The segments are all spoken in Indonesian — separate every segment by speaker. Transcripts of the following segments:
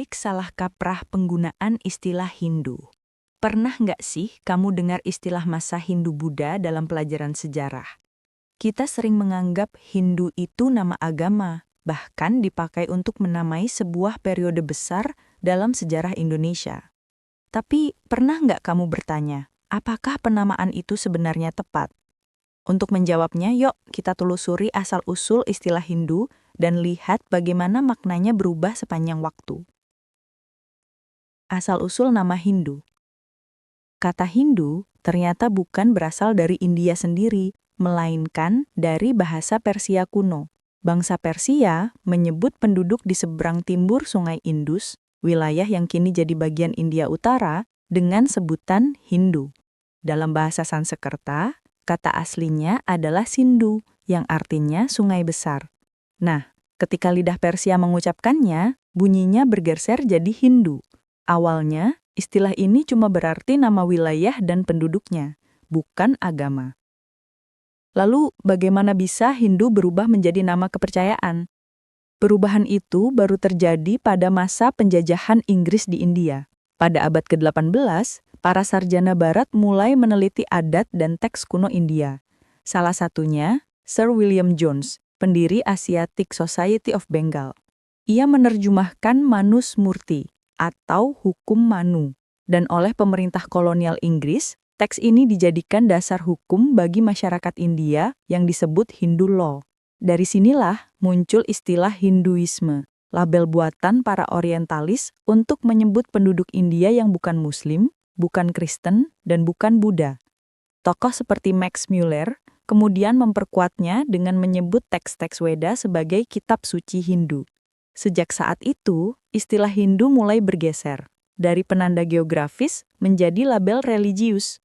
Speaker 1: Teknik salah kaprah penggunaan istilah Hindu. Pernah nggak sih kamu dengar istilah masa Hindu-Buddha dalam pelajaran sejarah? Kita sering menganggap Hindu itu nama agama, bahkan dipakai untuk menamai sebuah periode besar dalam sejarah Indonesia. Tapi pernah nggak kamu bertanya, apakah penamaan itu sebenarnya tepat? Untuk menjawabnya, yuk kita telusuri asal-usul istilah Hindu dan lihat bagaimana maknanya berubah sepanjang waktu. Asal-usul nama Hindu. Kata Hindu ternyata bukan berasal dari India sendiri, melainkan dari bahasa Persia kuno. Bangsa Persia menyebut penduduk di seberang timur Sungai Indus, wilayah yang kini jadi bagian India Utara, dengan sebutan Hindu. Dalam bahasa Sanskerta, kata aslinya adalah Sindhu, yang artinya sungai besar. Nah, ketika lidah Persia mengucapkannya, bunyinya bergeser jadi Hindu. Awalnya, istilah ini cuma berarti nama wilayah dan penduduknya, bukan agama. Lalu, bagaimana bisa Hindu berubah menjadi nama kepercayaan? Perubahan itu baru terjadi pada masa penjajahan Inggris di India. Pada abad ke-18, para sarjana barat mulai meneliti adat dan teks kuno India. Salah satunya, Sir William Jones, pendiri Asiatic Society of Bengal. Ia menerjemahkan Manusmurti, atau hukum Manu, dan oleh pemerintah kolonial Inggris, teks ini dijadikan dasar hukum bagi masyarakat India yang disebut Hindu Law. Dari sinilah muncul istilah Hinduisme, label buatan para orientalis untuk menyebut penduduk India yang bukan Muslim, bukan Kristen, dan bukan Buddha. Tokoh seperti Max Muller kemudian memperkuatnya dengan menyebut teks-teks Weda sebagai kitab suci Hindu. Sejak saat itu, istilah Hindu mulai bergeser dari penanda geografis menjadi label religius.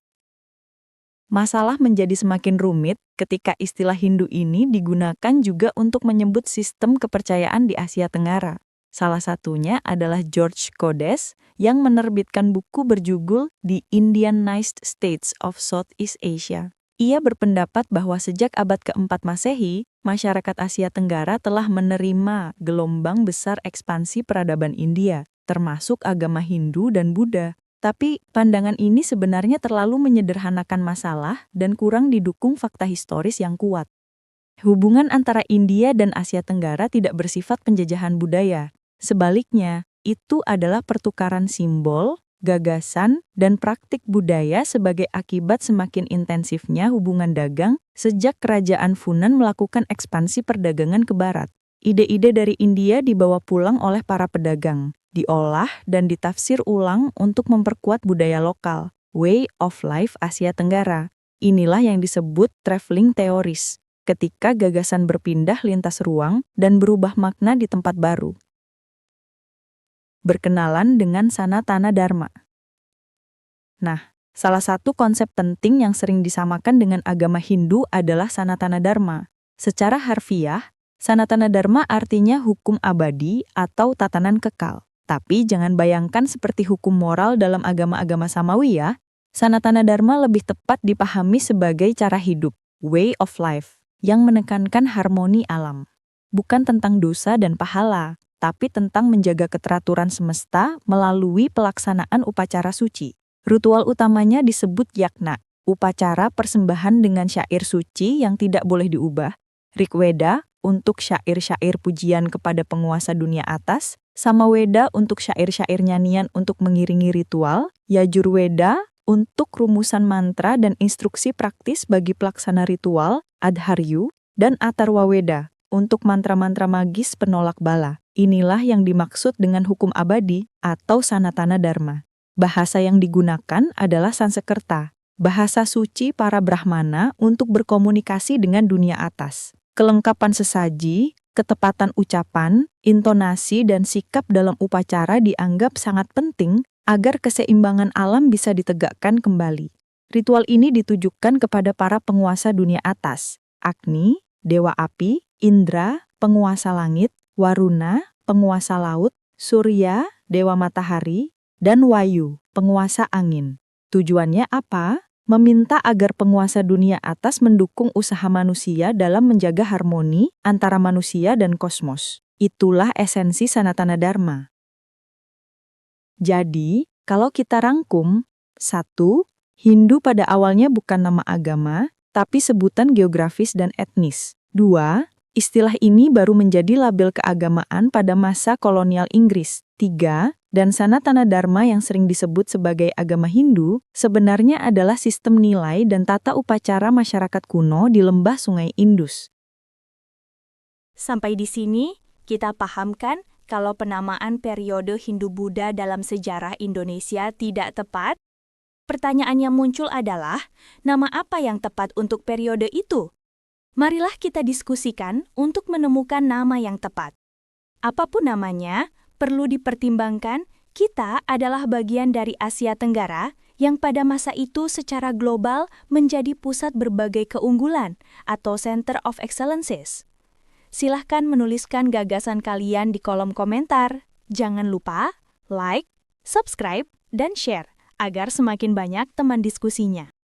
Speaker 1: Masalah menjadi semakin rumit ketika istilah Hindu ini digunakan juga untuk menyebut sistem kepercayaan di Asia Tenggara. Salah satunya adalah George Codes yang menerbitkan buku berjudul The Indianized States of Southeast Asia. Ia berpendapat bahwa sejak abad ke-4 Masehi, masyarakat Asia Tenggara telah menerima gelombang besar ekspansi peradaban India, termasuk agama Hindu dan Buddha. Tapi pandangan ini sebenarnya terlalu menyederhanakan masalah dan kurang didukung fakta historis yang kuat. Hubungan antara India dan Asia Tenggara tidak bersifat penjajahan budaya. Sebaliknya, itu adalah pertukaran simbol, gagasan, dan praktik budaya sebagai akibat semakin intensifnya hubungan dagang sejak kerajaan Funan melakukan ekspansi perdagangan ke barat. Ide-ide dari India dibawa pulang oleh para pedagang, diolah dan ditafsir ulang untuk memperkuat budaya lokal, way of life Asia Tenggara. Inilah yang disebut traveling theories, ketika gagasan berpindah lintas ruang dan berubah makna di tempat baru. Berkenalan dengan Sanatana Dharma. Nah, salah satu konsep penting yang sering disamakan dengan agama Hindu adalah Sanatana Dharma. Secara harfiah, Sanatana Dharma artinya hukum abadi atau tatanan kekal. Tapi jangan bayangkan seperti hukum moral dalam agama-agama samawi ya. Sanatana Dharma lebih tepat dipahami sebagai cara hidup, way of life, yang menekankan harmoni alam. Bukan tentang dosa dan pahala, tapi tentang menjaga keteraturan semesta melalui pelaksanaan upacara suci. Ritual utamanya disebut yagna, upacara persembahan dengan syair suci yang tidak boleh diubah, Rigveda untuk syair-syair pujian kepada penguasa dunia atas, Samaweda untuk syair-syair nyanyian untuk mengiringi ritual, Yajurveda untuk rumusan mantra dan instruksi praktis bagi pelaksana ritual, Adharyu, dan Atharwaveda untuk mantra-mantra magis penolak bala. Inilah yang dimaksud dengan hukum abadi atau Sanatana Dharma. Bahasa yang digunakan adalah Sanskerta, bahasa suci para Brahmana untuk berkomunikasi dengan dunia atas. Kelengkapan sesaji, ketepatan ucapan, intonasi, dan sikap dalam upacara dianggap sangat penting agar keseimbangan alam bisa ditegakkan kembali. Ritual ini ditujukan kepada para penguasa dunia atas, Agni, Dewa Api, Indra, penguasa langit, Waruna, penguasa laut, Surya, Dewa Matahari, dan Wayu, penguasa angin. Tujuannya apa? Meminta agar penguasa dunia atas mendukung usaha manusia dalam menjaga harmoni antara manusia dan kosmos. Itulah esensi Sanatana Dharma. Jadi, kalau kita rangkum, 1. Hindu pada awalnya bukan nama agama, tapi sebutan geografis dan etnis. 2. Istilah ini baru menjadi label keagamaan pada masa kolonial Inggris. 3. Dan Sanatana Dharma yang sering disebut sebagai agama Hindu, sebenarnya adalah sistem nilai dan tata upacara masyarakat kuno di lembah Sungai Indus.
Speaker 2: Sampai di sini, kita pahamkan kalau penamaan periode Hindu-Buddha dalam sejarah Indonesia tidak tepat. Pertanyaan yang muncul adalah, nama apa yang tepat untuk periode itu? Marilah kita diskusikan untuk menemukan nama yang tepat. Apapun namanya, perlu dipertimbangkan kita adalah bagian dari Asia Tenggara yang pada masa itu secara global menjadi pusat berbagai keunggulan atau Center of Excellences. Silahkan menuliskan gagasan kalian di kolom komentar. Jangan lupa like, subscribe, dan share agar semakin banyak teman diskusinya.